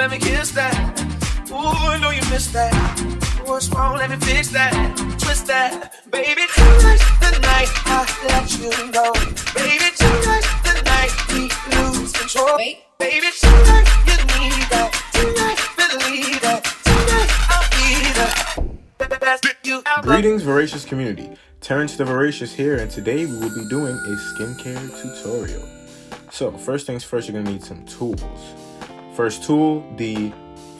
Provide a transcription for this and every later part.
let me kiss that. Ooh, I know you missed that. What's wrong? Let me fix that. Twist that. Baby, tonight's the night I let you go. Baby, tonight's the night we lose control. Baby, tonight you need that. Tonight, believe that. Tonight I'll be the best you ever. Greetings, Veracious community. Terence The Veracious here, and today we will be doing a skincare tutorial. So, first things first, you're gonna need some tools. First tool, the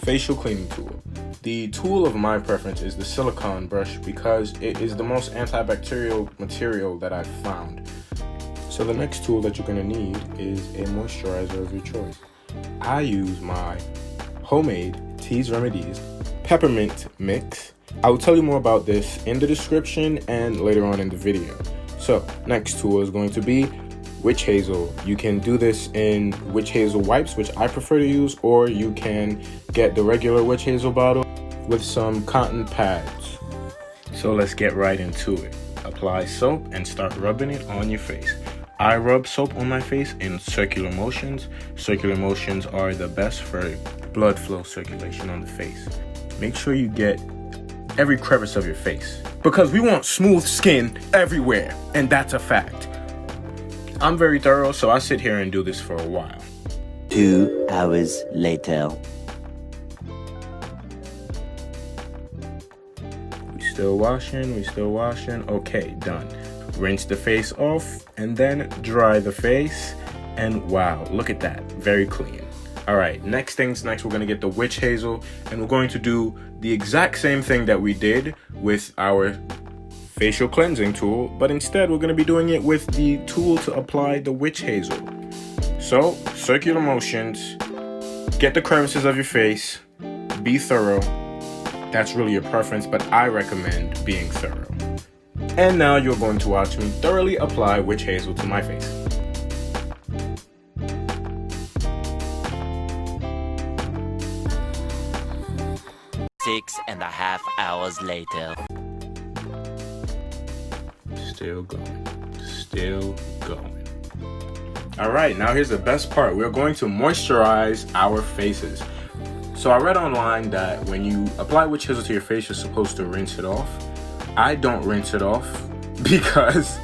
facial cleaning tool. The tool of my preference is the silicone brush because it is the most antibacterial material that I've found. So the next tool that you're gonna need is a moisturizer of your choice. I use my homemade Terence Remedies peppermint mix. I will tell you more about this in the description and later on in the video. So next tool is going to be witch hazel. You can do this in witch hazel wipes, which I prefer to use, or you can get the regular witch hazel bottle with some cotton pads. So let's get right into it. Apply soap and start rubbing it on your face. I rub soap on my face in circular motions. Circular motions are the best for blood flow circulation on the face. Make sure you get every crevice of your face because we want smooth skin everywhere, and that's a fact. I'm very thorough, so I sit here and do this for a while. 2 hours later. We still washing. Okay, done. Rinse the face off and then dry the face. And wow, look at that, very clean. All right, next things next, we're gonna get the witch hazel and we're going to do the exact same thing that we did with our facial cleansing tool, but instead we're going to be doing it with the tool to apply the witch hazel. So, circular motions, get the crevices of your face, be thorough. That's really your preference, but I recommend being thorough. And now you're going to watch me thoroughly apply witch hazel to my face. Six and a half hours later. Still going. All right, now here's the best part. We're going to moisturize our faces. So I read online that when you apply witch hazel to your face, you're supposed to rinse it off. I don't rinse it off because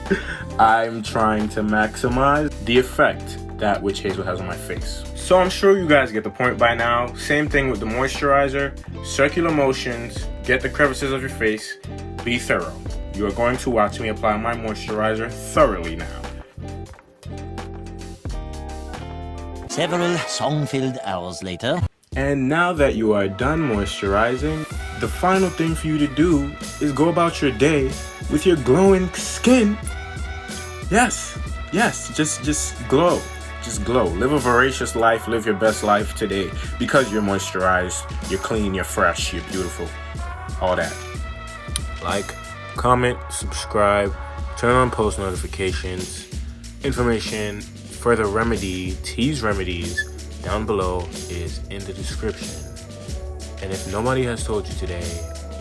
I'm trying to maximize the effect that witch hazel has on my face. So I'm sure you guys get the point by now. Same thing with the moisturizer, circular motions, get the crevices of your face, be thorough. You are going to watch me apply my moisturizer thoroughly now. Several song-filled hours later. And now that you are done moisturizing, the final thing for you to do is go about your day with your glowing skin. Yes, just glow. Just glow. Live a veracious life, live your best life today because you're moisturized, you're clean, you're fresh, you're beautiful, all that. Like, comment, subscribe, turn on post notifications. Information, further Terence Remedies down below is in the description. And if nobody has told you today,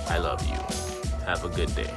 I love you. Have a good day.